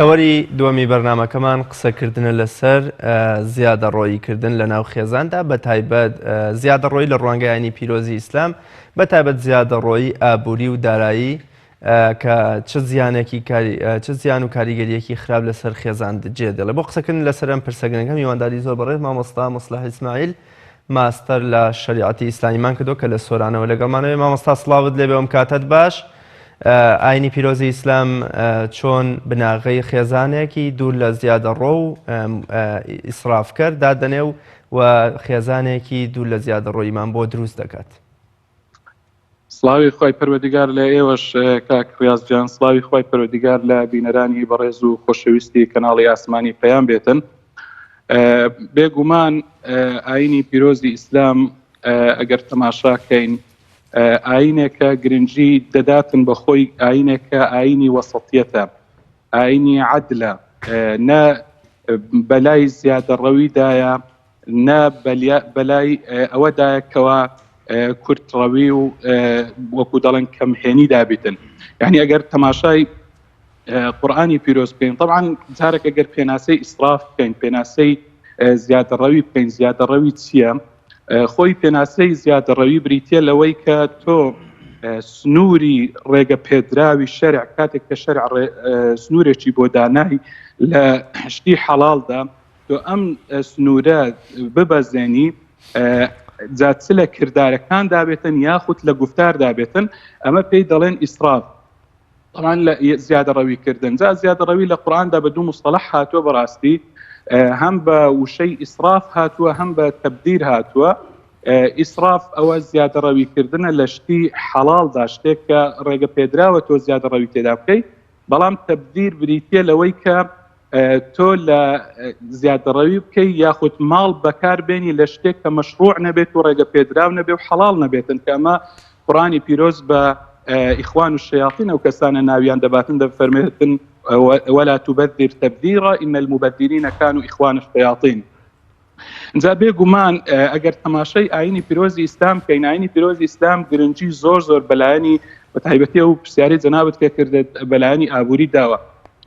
تەوەری دووەمی بەرنامەکەمان قسەکردنە لەسەر زیادە ڕۆییکردن لە ناو خێزاندا بە تایبەت زیادە ڕۆیی لە ڕوانگەیانی پیرۆزی ئیسلام بە تایبەت زیادە ڕۆیی ئابووری و دارایی کە چ زیان و کاریگەریەکی خراپ لەسەر خێزان جێ دێڵێ. بۆ قسەکردن لەسەر ئەم پرسەگرنگە میوانداری زۆر بەڕێز مامۆستا مصلح ئیسماعیل ماستەر لە شریعەتی ئیسلامیمان کردو کە لە سۆرانەوە لەگەڵمانەوەی. مامۆستا سڵاوت لێبێ ئەم کاتت باش. ئاینی پیرۆزی ئیسلام چۆن بناغەی خێزانێکی دوور لە زیادە ڕۆ و ئیسرافکەر دادەنێ و خێزانێکی دوور لە زیادە ڕۆیمان بۆ دروست دەکات. سڵاوی خۆی پەروەردیگار لە ئێوەش کاک ڕیاضجان، سڵاوی خۆی پەروەردیگار لە بینەرانی بەڕێز و خۆشەویستی کەناڵی ئاسمانی پەیام بێتن. بێگومان ئاینی پیرۆزی ئیسلام ئەگەر تەماشاکەین ئاینێکە گرنگی دەداتن بە خۆی ئاینێکە ئاینی وەسەطیەتە، ئاینی عەدلە، نە بەلای زیادەڕەویدایە نە بەلای ئەوەدایە کەوا کورتڕەوی و وەکو دەڵێن کەمهێنی دابێتن. یعنی ئەگەر تەماشای قورئانی پیرۆز بکەین، طبعاً جارێک ئەگەر پێناسەی ئیسراف بکەین، پێناسەی زیادەڕەوی بکەین، زیادەڕەوی چییە؟ خۆی پێناسەی زیادەڕەوی بریتە لەوەی کە تۆ سنووری ڕێگە پێدراوی شەرع کاتێک کە شەرع سنوورێکی بۆ دانای لە شتی حەڵاڵدا تۆ ئەم سنوورە ببەزێنی جات لە کردارەکان دابێتن یاخود لە گفتار دابێتن، ئەمە پێی دەڵێن ئیسراف. طبعاً لە زیادەڕەویکردن جا زیادەڕەوی لە قورئاندا بە دوو مصطلح هاتووە بەڕاستی، هەم بە وشەی ئیسراف هاتووە هەم بە تەبدیر هاتووە. ئیسراف ئەوە زیادەڕەویکردنە لە شتی حەڵاڵدا، شتێک کە ڕێگە پێدراوە تۆ زیادەڕەوی تێدا بکەیت، بەڵام تەبدیر بریتە لەوەی کە تۆ لە زیادەڕەوی بکەی یاخود ماڵ بەکاربێنی لە شتێک کە مەشروع نەبێت و ڕێگە پێدراو نەبێ و حەڵاڵ نەبێتن، کە ئەمە قورئانی پیرۆز بە ئیخوان و شەیاطین ئەو کەسانە ناویان دەباتن دەفەرمێتن ولا تبذر تبذيرا إن المبذرين كانوا إخوان الشياطين. جا بێگومان ئەگەر تەماشای ئاینی پیرۆزی ئیسلام کەین، ئاینی پیرۆزی ئیسلام گرنگی زۆر بەلایەنی بەتایبەتی ئەو پرسیاری جەنابەت کە کردێت بەلایەنی ئابووری داوە.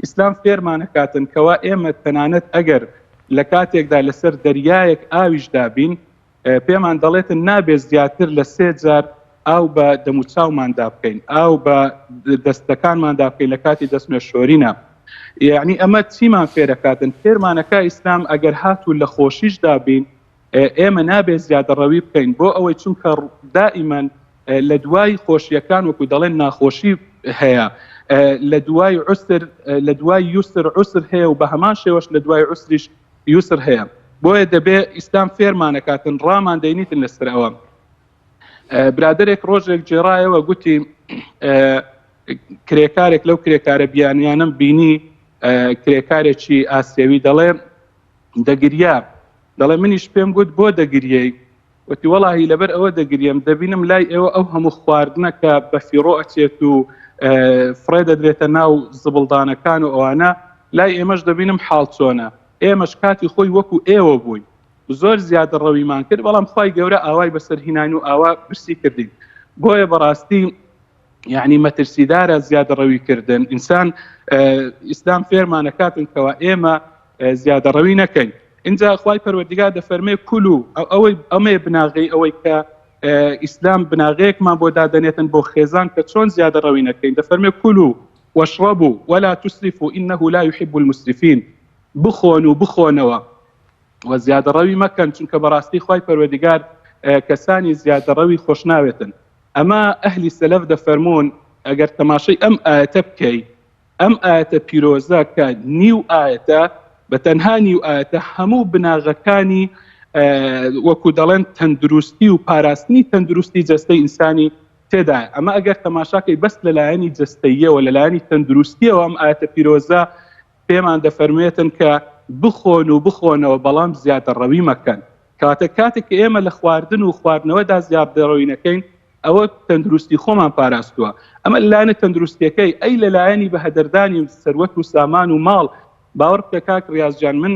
ئیسلام فێرمانەکاتن کەوا ئێمە تەنانەت ئەگەر لە کاتێکدا لەسەر دەریایەک ئاویش دابین، پێمان دەڵێتن نابێت زیاتر لە 3 جار ئاو بە دەموچاوماندا بکەین، ئاو بە دەستەکانماندا بکەین لە کاتی دەستنوێ شۆرینە. یعنی ئەمە چیمان فێرەکاتن؟ فێرمانەکە ئیسلام ئەگەر هاتوو لە خۆشیشدا بین ئێمە نابێت زیادەڕەوی بکەین، بۆ ئەوەی چونکە دائیمەن لە دوای خۆشیەکان وەکو دەڵێن ناخۆشی هەیە، لە دوای عوسر لە دوای یوسر عوسر هەیە و بە هەمان شێوەش لە دوای عوسریش یوسر هەیە. بۆیە دەبێت ئیسلام فێرمانەکاتن ڕامان دەینیتن لەسەر ئەوە. برادێک ڕۆژێک جێڕایەوە گوتی کرێکارێک لەو کرێکارە بیانیانم بینی، کرێکارێکی ئاسیوی دەڵێ دەگریا، دەڵێ منیش پێم گوت بۆ دەگریەی؟ وتی وەڵاهی لەبەر ئەوە دەگریم دەبینم لای ئێوە ئەو هەموو خواردنە کە بە فیڕۆ ئەچێت و فڕێ دەدرێتە ناو زبڵدانەکان و ئەوانە، لای ئێمەش دەبینم حاڵ چۆنە، ئێمەش کاتی خۆی وەکو ئێوە بووین، زۆر زیادە ڕەویمان کرد، بەڵام خوای گەورە ئاوای بەسەر هیناین و ئاوا برسی کردین. بۆیە بەڕاستی یعنی مەترسیدارە زیادە ڕەویکردن. ئینسان ئیسلام فێرمانەکاتن کەوا ئێمە زیادە ڕەوی نەکەین. اینجا خوای پەروەردیگار دەفەرمێ کولو، ئەمەیە بناغەی ئەوەی کە ئیسلام بناغەیەکمان بۆ دادەنێتن بۆ خێزان کە چۆن زیادە ڕەوی نەکەین. دەفەرمێ کولو واشربوا ولا تسرفوا إنه لا يحب المسرفين. بخۆن و بخۆنەوە و زیادەڕەوی مەکەن، چونکە بەڕاستی خوای پەروەردیگار کەسانی زیادەڕەوی خۆش ناوێتن. ئەمە ئەهلی سەلەف دەفەرمون ئەگەر تەماشای ئەم ئاەتە بکەی، ئەم ئاەتە پیرۆزە کە نیو ئاەتە بە تەنها نیو ئاەتە هەموو بناغەکانی وەکو دەڵێن تەندروستی و پاراستنی تەندروستی جەستەی ئینسانی تێدایە. ئەمە ئەگەر تەماشاکەی بەس لەلایەنی جەستەییەوە لەلایەنی تەندروستیەوە ئەم ئاەتە پیرۆزە پێمان دەفەرمێتن کە بخۆن و بخۆنەوە بەڵام زیادەڕەوی مەکەن. کاتێک ئێمە لە خواردن و خواردنەوەدا زیادەڕەوی نەکەین، ئەوە تەندروستی خۆمان پاراستووە. ئەمە لەلایەنە تەندروستیەکەی، ئەی لەلایەنی بە هەدەردانی سەروەت و سامان و ماڵ. باوەڕ بکە کاک ڕیاضجان، من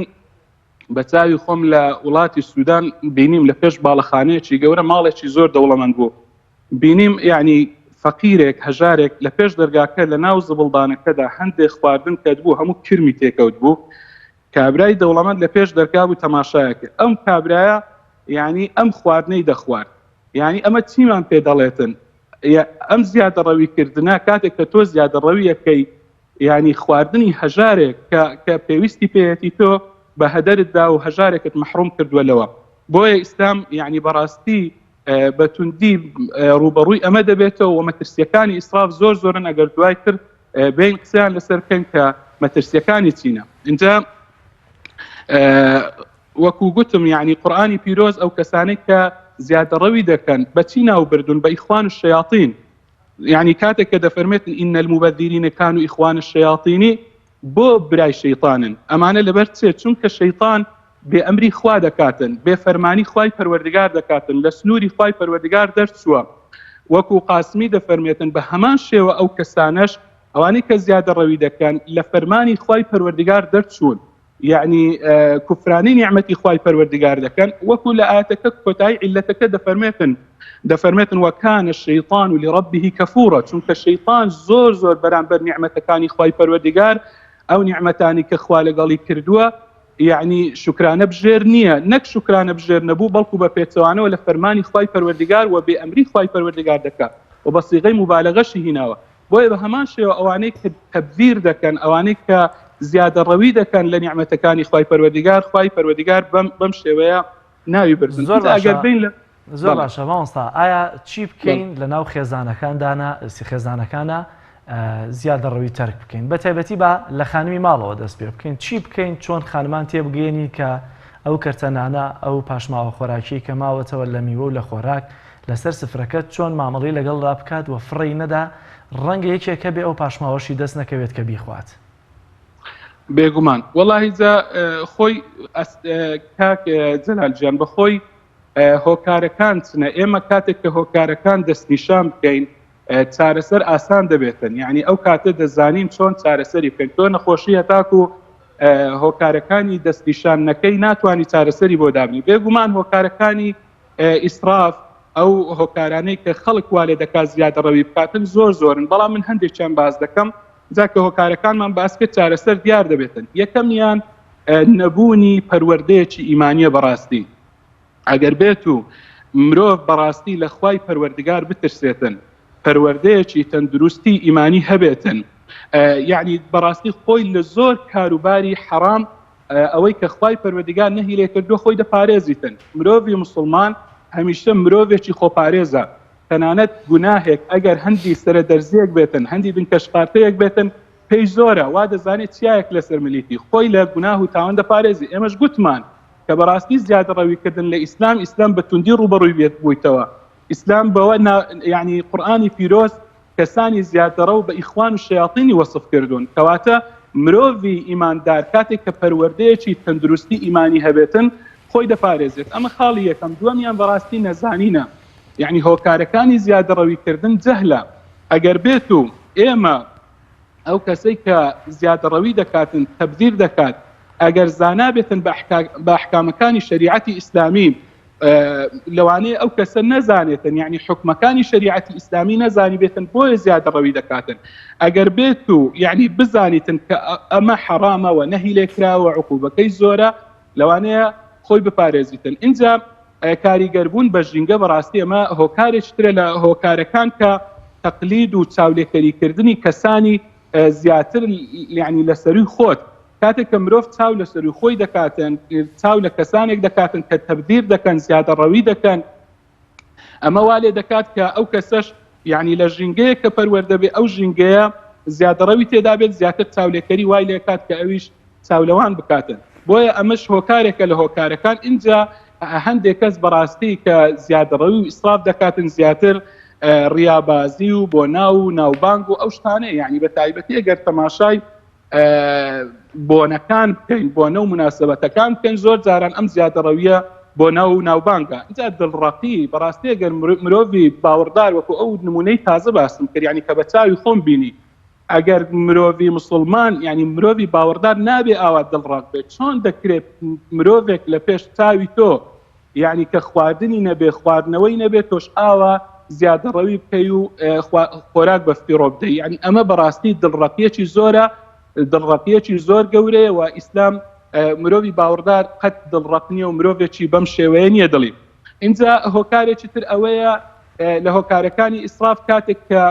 بە چاوی خۆم لە وڵاتی سوودان بینیم لە پێش باڵەخانەیەکی گەورە ماڵێکی زۆر دەوڵەمەند بوو، بینیم یعنی فەقیرێک هەژارێک لە پێش دەرگاکە لە ناو زبڵدانەکەدا هەندێک خواردن کە بوو هەموو کرمی تێکەوت بوو کابرای دەوڵەمەند لە پێش دەرگا بوو تەماشایەکە ئەم کابرایە یعنی ئەم خواردنەی دەخوارد یعنی ئەمە چیمان پێ دەڵێتن ئەم زیادەڕەویکردنە کاتێک کە تۆ زیادەڕەویەکەی یعنی خواردنی هەژارێک کە پێویستی پێەتی تۆ بە هەدەرتدا و هەژارێکت محروم کردووە بۆیە ئیسلام یعنی بەڕاستی بەتوندی ڕوبەڕووی ئەمە دەبێتەوە و مەترسیەکانی ئیسراف زۆر زۆرن ئەگەر دوای تر بین قسەیان لەسەر بکەن کە مەترسیەکانی چینە اینجا وەکو گوتم یعنی قورئانی پیرۆز ئەو کەسانەی کە زیادەڕەوی دەکەن بەچی ناوبردون بە ئیخوان الشەیاطین يعني كاتك كده فرميت إن المبذرين كانوا إخوان الشياطين بو براي شيطان أمانة لبرتسي چونك الشيطان بأمري خوا دكاتن بفرماني خواي پروردگار دكاتن لسنوري خواي پروردگار درسوا وكو قاسمي ده فرميتن بهمان شيوة أو كسانش أواني كزيادة روي دكان لفرماني خواي پروردگار درسون يعني كفراني نعمتي خواي پروردگار دكان وكو لآتك كتاي علتك ده فرميتن وكان الشيطان لربه كفورا چونك الشيطان زور زور برانبر نعمتكاني خواي پروردگار أو نعمتاني كخوا لقالي كردوا يعني شكرانه بجير نيه نك شكرانه بجير نبو بلكو بپێچەوانە ولا فرماني خواي پروردگار وبأمري خواي پروردگار دكا وبصيغه مبالغه هناوه بۆیە بە هەمان شێوە ئەوانەی کە تەبذیر دەکەن ئەوانەی کە زیادەڕەوی دەکەن لە نیعمەتەکانی خواي پەروەردگار بەم شێوەیە ناوی بردن ئەگەر بین زۆر باشە مامۆستا ئایا چی بکەین لە ناو خێزانەکانە زیادەڕەوی تەرک بکەین بە تایبەتی بە لە خانمی ماڵەوە دەست پێ بکەین چی بکەین چۆن خانمان تێبگەێنی کە ئەو کەرتەنانە ئەو پاشماوە خۆراکی کە ماوەتەوە لە میوە و لە خۆراک لەسەر سفرەکەت چۆن مامەڵی لەگەڵ بکات و فڕی نەدا ڕەنگە یەکێکە بێ ئەو پاشماوەشی دەست نەکەوێت کە بیخوات بێگومان وەڵاهی خۆی کاک جەلالجیان بەخۆی هۆکارەکان چنە ئێمە کاتێک کە هۆکارەکان دەستنیشان بکەین چارەسەر ئاسان دەبێتن یعنی ئەو کاتە دەزانین چۆن چارەسەری بکەین تۆ نەخۆشی هەتاکو هۆکارەکانی دەستنیشانەکەی ناتوانانی چارەسەری بۆ دابنی بێگومان هۆکارەکانی ئیسراف ئەو هۆکارانەی کە خەڵک وا لێ دەکات زیادەڕەوی بکاتن زۆر زۆرن بەڵام من هەندێکیان باز دەکەم جاکە هۆکارەکانمان باسکە چارەسەر دیار دەبێتن یەکەمیان نەبوونی پەروەردەیەکی ئیمانیە بەڕاستی ئەگەر بێت و مرۆڤ بەڕاستی لە خوای پەروەردگار بترسێتن پەروەردەیەکی تەندروستی ئیمانی هەبێتن یعنی بەڕاستی خۆی لە زۆر کاروباری حرام ئەوەی کە خوای پەروەردگار نەهی لێ کردووە خۆی دەپارێزیتن مرۆڤی مسلمان هەمیشە مرۆڤێکی خۆپارێزە تەنانەت گوناهێک ئەگەر هەندی سەرەدەرزیەک بێتن هەندی بنکەشقارتەیەک بێتن پێی زۆرە وا دەزانێت چیایەک لەسەر ملیتی خۆی لە گوناه و تاوان دەپارێزی ئێمەش گوتمان کە بەڕاستی زیادەڕەویکردن لە ئیسلام بەتوندی ڕوبەڕووی بێت بوویتەوە ئیسلام بەوە یعنی قورئانی پیرۆز کەسانی زیادەڕە و بە ئیخوان و شەیاطینی وەصف کردوون کەواتە مرۆڤی ئیماندار کاتێک کە پەروەردەیەکی تەندروستی ئیمانی هەبێتن خۆی دەپارێزێت ئەمە خاڵی یەکەم دووەمیان بەڕاستی نەزانینە یعنی هۆکارەکانی زیادەڕەویکردن جەهلە ئەگەر بێت و ئێمە ئەو کەسەی کە زیادەڕەوی دەکاتن تەبذیر دەکات ئەگەر زانا بێتن بە ئەحکامەکانی شەریعەتی ئیسلامی لەوانەیە ئەو کەسە نەزانێتن یعنی حکمەکانی شەریعەتی ئیسلامی نەزانی بێتن بۆیە زیادەڕەوی دەکاتن ئەگەر بێت و یعنی بزانیتن کە ئەمە حەرامەوە نەهی لێکراوە عقوبەکەی زۆرە لەوانەیە خۆی بپارێزیتن اینجا کاریگەربوون بە ژینگە بەڕاستی ئەمە هۆکارێکترە لە هۆکارەکان کە تەقلید و چاولێکەریکردنی کەسانی زیاتر یعنی لەسەروی خۆت کاتێک کە مرۆڤ چاو لەسەروی خۆی دەکاتن چاو لە کەسانێک دەکاتن کە تەبذیر دەکەن زیادەڕەوی دەکەن ئەمە وا لێ دەکات کە ئەو کەسەش یعنی لە ژینگەیە کە پەروەردە بێ ئەو ژینگەیە زیادەڕەوی تێدا بێت زیاتر چاولێکەری وای لێ کات کە ئەویش چاولەوان بکاتن بۆیە ئەمەش هۆکارێکە لە هۆکارەکان اینجا هەندێک کەس بەڕاستی کە زیادەڕەوی و ئیسراف دەکاتن زیاتر ڕیابازی و بۆ ناو و ناوبانگ و ئەو شتانەیە یعنی بە تایبەتی ئەگەر تەماشای بۆنەکان بکەین بۆ نەو مناسبەتەکان بکەین زۆر جاران ئەم زیادەڕەویە بۆ ناو ناوبانگە اینجا دڵڕەقی بەڕاستی ئەگەر مرۆڤی باوەڕدار وەکو ئەو نمونەی تازە باسم کرد یعنی کە بە چاوی خۆم بینی ئەگەر مرۆڤی مسلمان یعنی مرۆڤی باوەڕدار نابێ ئاوا دڵڕەق بێت چۆن دەکرێت مرۆڤێک لە پێش چاوی تۆ یعنی کە خواردنی نەبێ خواردنەوەی نەبێت تۆش ئاوا زیادەڕەوی بکەی و خۆراک بە فیڕۆ بدەی. یعنی ئەمە بەڕاستی دڵڕەپێکی زۆرە، دڵڕەپێکی زۆر گەورەیە و ئیسلام مرۆڤی باوەڕدار قەت دڵڕەپ نییە و مرۆڤێکی بەم شێوەیە نییە دڵی. اینجا هۆکارێکی تر ئەوەیە لە هۆکارەکانی ئیسراف کاتێک کە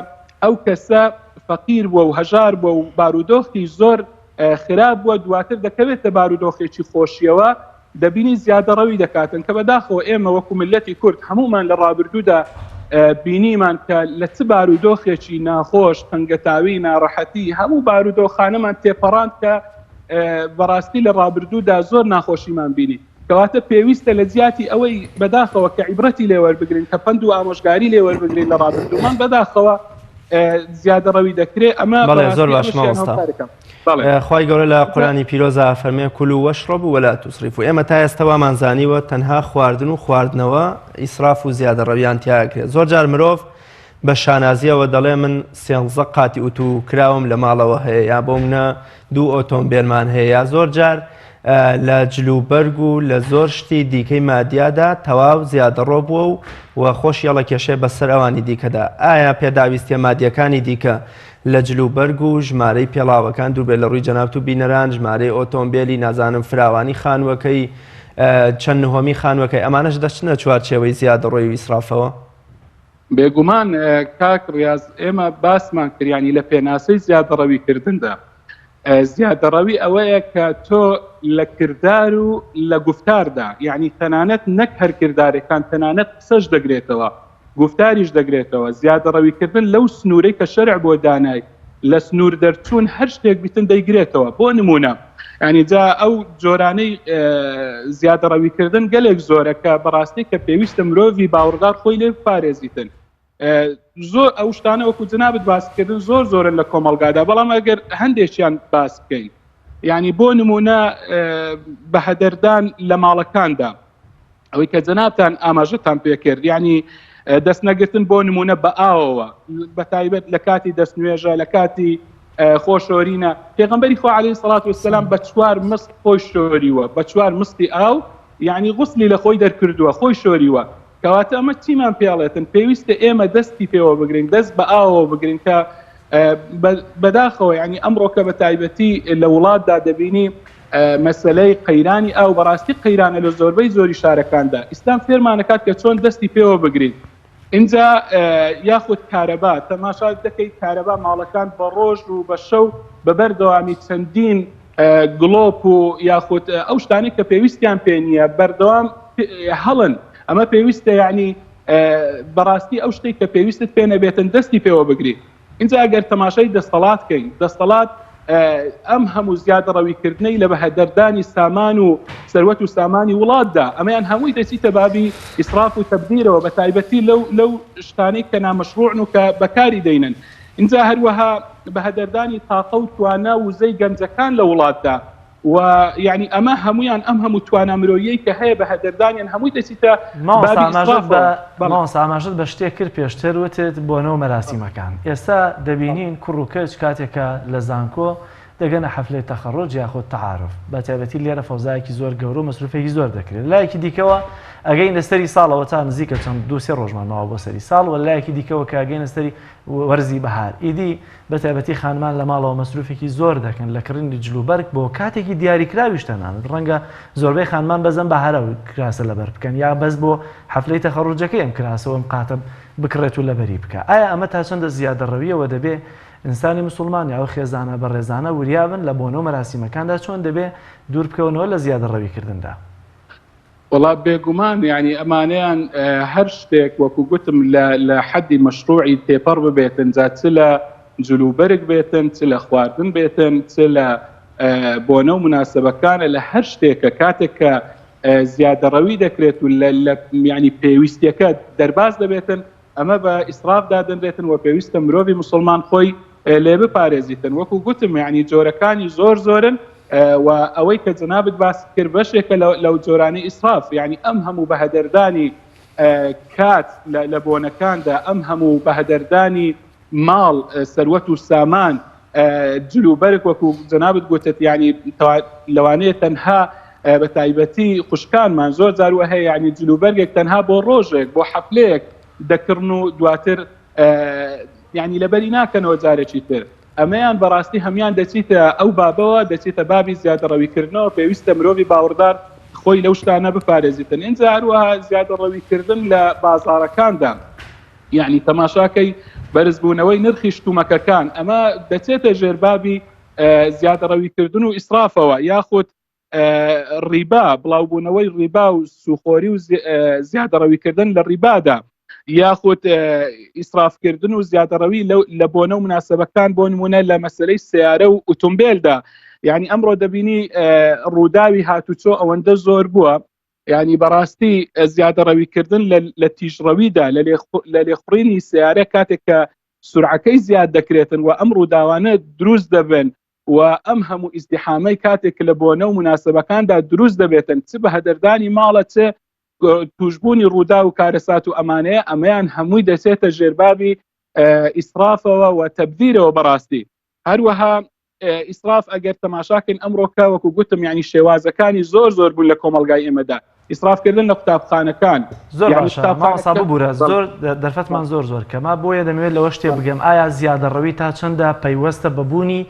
ئەو کەسە فەقیر بووە و هەژار بووە و بارودۆخی زۆر خراپ بووە، دواتر دەکەوێتە بارودۆخێکی خۆشیەوە، دەبینی زیادەڕەوی دەکاتن کە بەداخەوە ئێمە وەکو ملەتی کورد هەمومان لە ڕابردوودا بینیمان کە لە چ بارودۆخێکی ناخۆش، تەنگەتاوی، ناڕەحەتی هەموو بارودۆخانەمان تێپەڕاند کە بەڕاستی لە ڕابردوودا زۆر ناخۆشیمان بینی. کەواتە پێویستە لە جیاتی ئەوەی بەداخەوە کە عیبرەتی لێوەربگرین، کە پند و ئامۆژگاری لێوەربگرین لە ڕابردوومان، بەداخەوە زیادەڕەوی دەکرێت. ئەمە زۆر باش مامۆستا. خی گەورە لە قورآنی پیرۆزە فەرمێ کولوا واشربوا ولا تسرفوا. ئێمە تا ئێستاوامان زانیوە تەنها خواردن و خواردنەوە ئیسراف و زیادەڕەویان تیاکرێت. زۆر جار مرۆڤ بە شانازیەوە دەڵێ من 13 قاتی ئوتو کراوم لە ماڵەوە هەیە، یا بۆ منە 2 ئۆتۆمبیلمان هەیە. زۆر جار لە جلوبەرگ و لە زۆر شتی دیکەی مادیادا تەواو زیادەڕۆ بووە و خۆشیەڵە کێشێ بەسەر ئەوانی دیکەدا. ئایا پێداویستیە مادیەکانی دیکە لە جلوبەرگ و ژمارەی پێڵاوەکان دووبێت لە ڕووی جەنابەت و بینەران، ژمارەی ئۆتۆمبیلی، نازانم فراوانی خانووەکەی، چەند نهۆمی خانووەکەی، ئەمانەش دەچنە چوارچێوەی زیادەڕۆی و ئیسرافەوە؟ بێگومان کاک ڕیاز ئێمە باسمان کردیانی لە پێناسەی زیادەڕەویکردندا. زیادەڕەوی ئەوەیە کە تۆ لە کردار و لە گفتاردا، یعنی تەنانەت نەک هەر کردارەکان، تەنانەت قسەش دەگرێتەوە، گفتاریش دەگرێتەوە. زیادەڕەویکردن لەو سنوورەی کە شەرع بۆ دانای لە سنوور دەرچوون هەر شتێک بیتن دەیگرێتەوە. بۆ نمونە ینی جا ئەو جۆرانەی زیادەڕەویکردن گەلێک زۆرە کە بەڕاستی کە پێویستە مرۆڤی باوەڕدار خۆی لێ بپارێزیتن. زۆر ئەو شتانە وەکو جنابت باسکردن زۆر زۆرن لە کۆمەڵگادا، بەڵام ئەگەر هەندێکیان باس بکەین، یعنی بۆ نمونە بەهەدەردان لە ماڵەکاندا، ئەوەی کە جەنابتان ئاماژەتان پێکرد، یعنی دەست نەگرتن بۆ نمونە بە ئاوەوە، بە تایبەت لە کاتی دەستنوێژە، لە کاتی خۆشۆرینە. پێغەمبەری خوا عەلەیهی سەڵات وەسەلام بە 4 مست خۆی شۆریوە، بە 4 مستی ئاو، یعنی غوسلی لە خۆی دەرکردووە، خۆی شۆریوە. کەواتە ئەمە چیمان پێڵێتن؟ پێویستە ئێمە دەستی پێوە بگرین، دەست بە ئاوەوە بگرین کە بەداخەوە یعنی ئەمڕۆکە بە تایبەتی لە وڵاتدا دەبینی مەسەلەی قەیرانی ئاو بەڕاستی قەیرانە لە زۆربەی زۆری شارەکاندا. ئیسلام فێرمانەکات کە چۆن دەستی پێوە بگرین. اینجا یاخود کارەبا، تەماشا دەکەیت کارەبا ماڵەکان بە ڕۆژ و بە شەو بەبەردەوامی چەندین گڵۆپ و یاخود ئەو شتانی کە پێویستیان پێ نییە بەردەوام هەڵن. ئەمە پێویستە یعنی بەڕاستی ئەو شتێک کە پێویستت پێ نەبێتن دەستی پێوە بگری. اینجا ئەگەر تەماشای دەسەڵاتکەین، دەسەڵات ئەم هەموو زیادەڕەویکردنەی لە بەهەدەردانی سامان و سەروەت و سامانی وڵاتدا، ئەمەیان هەمووی دەچیتە بابی ئیسراف و تەبذیرەوە، بە تایبەتی لەو شتانەی کە نامەشروعن و کە بەکاری دەینن. اینجا هەروەها بەهەدەردانی تاقە و توانە و وزەی گەنجەکان لە وڵاتدا، و یعنی ئەمە هەمویان ئەم هەموو توانە مرۆیی کە هەیە بەهەدەردانیان هەمووی دەچیتە ئاماژت بە شتێک کرد پێشتر وتت بۆنەوە مەراسیمەکان. ئێستا دەبینین کوڕ و کەچ کاتێکە لە زانکۆ دەگەنە حەفلەی تەخەڕوج یاخود تەعارف، بە تایبەتی لێرە فەوزایەکی زۆر گەورە و مەسروفێکی زۆر دەکرێت. لایەکی دیکەوە ئەگەین لەسەری ساڵەوە تا نزیکە چەند 2-3 ڕۆژمان ماوە بۆ سەری ساڵ، و لایەکی دیکەوە کە ئەگەین لەسەری وەرزی بەهار. ئیدی بە تایبەتی خانمان لە ماڵەوە مەسروفێکی زۆر دەکەن لە کڕینی جلوبەرگ بۆ کاتێکی دیاریکراویش تەنانەت. ڕەنگە زۆربەی خانمان بەزەن بەهارە و کراسە لەبەر بکەن، یا بەس بۆ حەفلەی تەخەڕوجەکەی ئەم کراسەوە ئەم قاتە بکڕێت و لەبەری بکە. ئایا ئەمە تا چەندە زیادەڕەویەوە دەبێ ئینسانی مسلمان یا خێزانە بەڕێزانە وریابن لە بۆنەوە مەراسیمەکاندا چۆن دەبێ دوور بکەونەوە لە زیادەڕەویکردندا؟ وڵا بێگومان یعنی ئەمانەیان هەر شتێک وەکو گوتم لە حەدی مەشروعی تێپەڕ ببێتن، جا چ لە جلوبەرگ بێتن، چ لە خواردن بێتن، چ لە بۆنە و مناسبەکانە، لە هەر شتێکە کاتێک کە زیادەڕەوی دەکرێت و ینی پێویستیەکە دەرباز دەبێتن، ئەمە بە ئیسراف دادەنرێتن و پێویستە مرۆڤی مسلمان خۆی لێ بپارێزیتن. وەکو گوتم یعنی جۆرەکانی زۆر زۆرن، و ئەوەی کە جەنابت باس کرد بەشێکە لەو جۆرانی ئیسراف، یعنی ئەم هەموو بەهەدەردانی کات لە بۆنەکاندا، ئەم هەموو بەهەدەردانی ماڵ، سەروەت و سامان، جلوبەرگ وەکو جەنابت گوتت، یعنی لەوانەیە تەنها بە تایبەتی خوشکانمان زۆر جاروە هەیە، یعنی جلوبەرگێک تەنها بۆ ڕۆژێک، بۆ حەفلەیەک دەکردن و دواتر ینی لەبەری ناکەنەوە جارێکی تر ئەمەیان بەڕاستی هەمان دەچیتە ئەو بابەوە دەچیتە بابی زیادەڕەویکردنەوە پێویستە مرۆڤی باوەڕدار خۆی لەو شتانە بپارێزیتن اینجا هەروەها زیادەڕەویکردن لە بازاڕەکاندا یعنی تەماشاکەی بەرزبوونەوەی نرخی شتومەکەکان ئەمە دەچێتە ژێربابی زیادەڕەویکردن و ئیسرافەوە یاخود ڕیبا بڵاوبوونەوەی ڕیبا و سوخۆری و زیادەڕەویکردن لە ڕیبادا یاخود ئیسرافکردن و زیادەڕەوی لە بۆنە و مناسبەکان بۆ نمونە لە مەسلەی سیارە و ئۆتۆمبیلدا یعنی ئەمڕۆ دەبینی ڕووداوی هاتوچۆ ئەوەندە زۆر بووە یعنی بەڕاستی زیادەڕەویکردن لە تیژڕەویدا لە لێخڕینی سیارە کاتێک کە سورعەکەی زیاد دەکرێتن و ئەم ڕووداوانە دروست دەبن و ئەم هەموو ئیزدیحامەی کاتێک لە بۆنە و مناسبەکاندا دروست دەبێتن چ بە هەدەردانی ماڵە چ توشبوونی ڕوودا و کارەسات و ئەمانەیە ئەمەیان هەمووی دەچێتە ژێربابی ئیسرافەوە و تەبذیرەوە بەڕاستی هەروەها ئیسراف ئەگەر تەماشاکەین ئەمڕۆکە وەکو گوتم ینی شێوازەکانی زۆر بوون لە کۆمەلگای ئێمەدا ئیسرافکردن لە قوتابخانەکان زۆر باشە بوورە زۆر دەرفەتمان زۆر کەما بۆیە دەمەوێت لەوە شتێ بگەم ئایا زیادەڕەوی تا چەندە پەیوەستە بەبوونی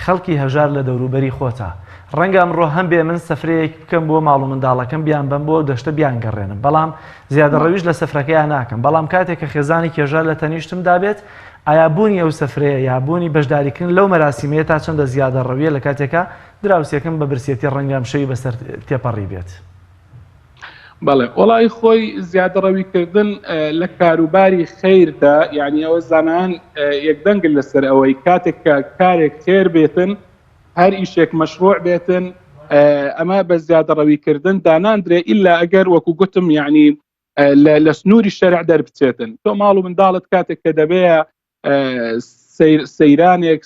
خەڵکی هەژار لە دەوروبەری خۆتە ڕەنگە ئەمڕۆ هەم بێ من سەفرەیەک بکەم بۆ ماڵ و منداڵەکەم بیان بم بۆ دەشتە بیان گەڕێنم بەڵام زیادەڕەویش لە سەفرەکەیان ناکەم بەڵام کاتێک کە خێزانی کێژار لە تەنیشتمدا بێت ئایا بوونی ئەو سەفرەیە یا بوونی بەشداریکردن لەو مەراسیمەیە تا چەندە زیادەڕەویە لە کاتێکە دراوسێکم بە برسێتی ڕەنگەم شەوی بەسەر تێپەڕی بێت بەڵێ وڵی خۆی زیادەڕەویکردن لە کاروباری خەیردا یعنی ئەوە زانان یەکدەنگن لەسەر ئەوەی کاتێک کە کارێک خێر بێتن هەر ئیشێک مەشروع بێتن ئەمە بە زیادەڕەویکردن داناندرێ ئیلا ئەگەر وەکو گوتم یعنی لە سنووری شەرع دەربچێتن تۆ ماڵ و منداڵت کاتێک کە دەبێ سەیرانێک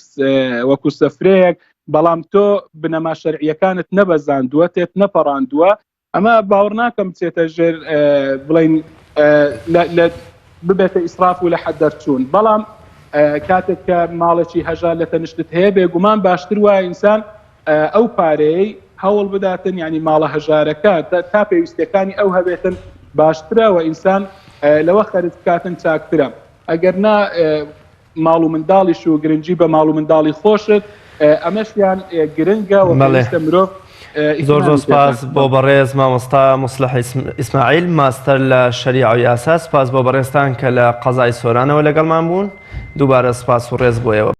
وەکو سەفرەیەک بەڵام تۆ بنەما شەرعیەکانت نەبەزاندووە تێت نەپەڕاندووە ئەمە باوەڕ ناکەم بچێتە ژێر بڵین ببێتە ئیسراف و لە حەد دەرچوون بەڵام کاتێک کە ماڵێکی هەژار لە تەنیشتت هەیە بێگومان باشتر وایە ئینسان ئەو پارەی هەوڵ بداتن ینی ماڵە هەژارەکە تا پێویستەکانی ئەو هەبێتن باشترەوە ئینسان لەوە خەرج بکاتن چاکترە ئەگەر نا ماڵ و منداڵیش و گرنگی بە ماڵ و منداڵی خۆشت ئەمەشیان گرنگە و پێویستە مرۆڤ زۆر سپاس بۆ بەڕێز مامۆستا مصلح ئیسماعیل ماستەر لە شەریعە و یاسا سپاس بۆ بەڕێستان کە لە قەزای سۆرانەوە لەگەڵمان بوون دووبارە سپاس و ڕێز بۆیەوە